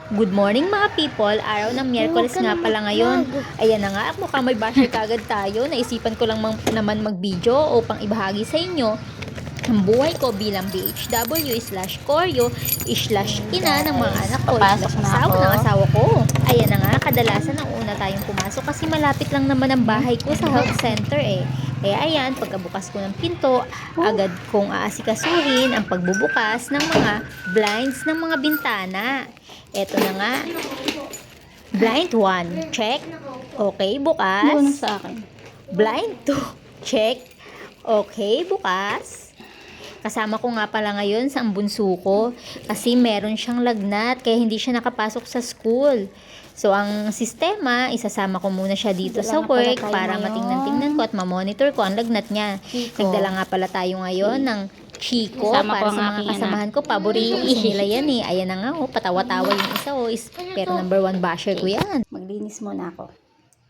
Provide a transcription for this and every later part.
Good morning mga people, araw ng Miyerkules nga pala ngayon. Ayan na nga, mukhang may basher kagad tayo. Naisipan ko lang naman mag-video upang ibahagi sa inyo ang buhay ko bilang BHW/Koryo/ina ng mga anak ko /asawa ng asawa ko. Ayan na nga, kadalasan ang una tayong pumasok kasi malapit lang naman ang bahay ko sa health center eh. Kaya ayan, pagkabukas ko ng pinto, agad kong aasikasuhin ang pagbubukas ng mga blinds ng mga bintana. Eto na nga. Blind 1, check. Okay, bukas. Sa akin. Blind 2, check. Okay, bukas. Kasama ko nga pala ngayon sa bunso ko kasi meron siyang lagnat kaya hindi siya nakapasok sa school. So, ang sistema, isasama ko muna siya dito sa work para matingnan-tingnan ko at mamonitor ko ang lagnat niya. Nagdala nga pala tayo ngayon ng Chico Kasama para ko sa ang mga aking kasamahan ko. Paborito nila yan eh. Ayan na nga oh, patawa-tawa yung isa oh. Pero number 1 basher ko yan. Maglinis muna ako.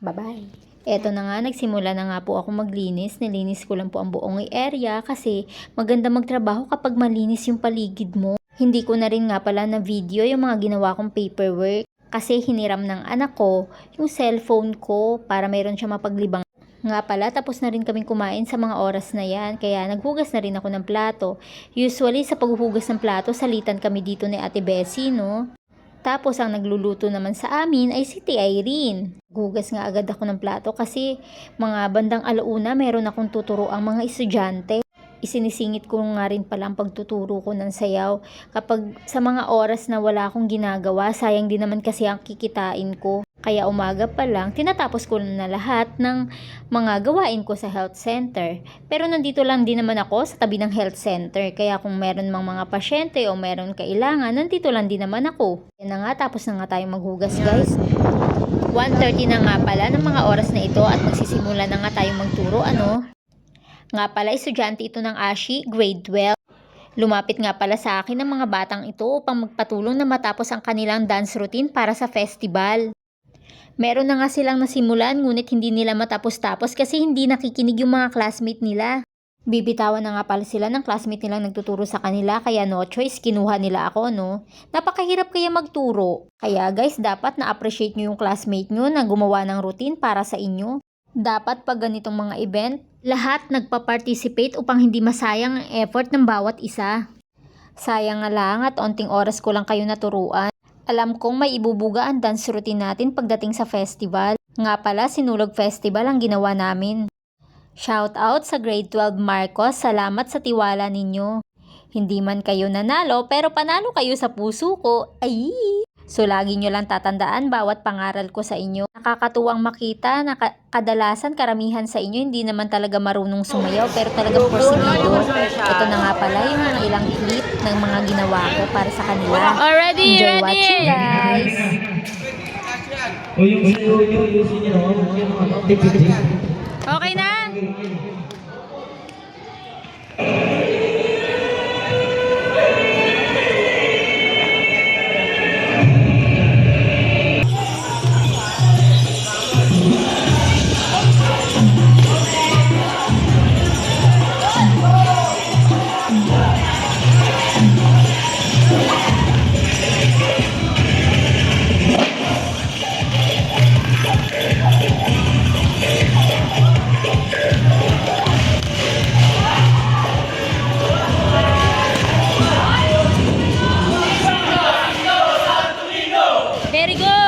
Bye-bye. Eto na nga, nagsimula na nga po ako maglinis. Nilinis ko lang po ang buong area kasi maganda magtrabaho kapag malinis yung paligid mo. Hindi ko na rin nga pala na video yung mga ginawa kong paperwork kasi hiniram ng anak ko yung cellphone ko para mayroon siya mapaglibang. Nga pala, tapos na rin kaming kumain sa mga oras na yan, kaya naghugas na rin ako ng plato. Usually, sa paghuhugas ng plato, salitan kami dito ni Ate Bessie, no? Tapos, ang nagluluto naman sa amin ay si Tia Irene. Gugas nga agad ako ng plato kasi mga bandang alauna meron akong tuturo ang mga estudyante. Isinisingit ko nga rin pala ang pagtuturo ko ng sayaw. Kapag sa mga oras na wala akong ginagawa, sayang din naman kasi ang kikitain ko. Kaya umaga pa lang, tinatapos ko na lahat ng mga gawain ko sa health center. Pero nandito lang din naman ako sa tabi ng health center. Kaya kung meron mang mga pasyente o meron kailangan, nandito lang din naman ako. Yan na nga, tapos na nga tayo maghugas guys. 1:30 na nga pala ng mga oras na ito at magsisimula na nga tayong magturo Nga pala, estudyante ito ng ASHI, grade 12. Lumapit nga pala sa akin ang mga batang ito upang magpatulong na matapos ang kanilang dance routine para sa festival. Meron na nga silang nasimulan ngunit hindi nila matapos-tapos kasi hindi nakikinig yung mga classmate nila. Bibitawan na nga pala sila ng classmate nilang nagtuturo sa kanila kaya no choice, kinuha nila ako no. Napakahirap kaya magturo. Kaya guys, dapat na-appreciate nyo yung classmate nyo na gumawa ng routine para sa inyo. Dapat pag ganitong mga event, lahat nagpa-participate upang hindi masayang ang effort ng bawat isa. Sayang nga lang at onting oras ko lang kayo naturuan. Alam kong may ibubuga ang dance routine natin pagdating sa festival. Nga pala, Sinulog Festival ang ginawa namin. Shout out sa grade 12 Marcos, salamat sa tiwala ninyo. Hindi man kayo nanalo pero panalo kayo sa puso ko. Ay! So lagi nyo lang tatandaan bawat pangaral ko sa inyo. Nakakatuwang makita na kadalasan karamihan sa inyo hindi naman talaga marunong sumayaw pero talagang porsigido. Ito na nga pala yung mga ilang clip ng mga ginawa ko para sa kanila. Enjoy watching guys! O yung ayusin nyo, yung tip-tip. Okay na? Very good!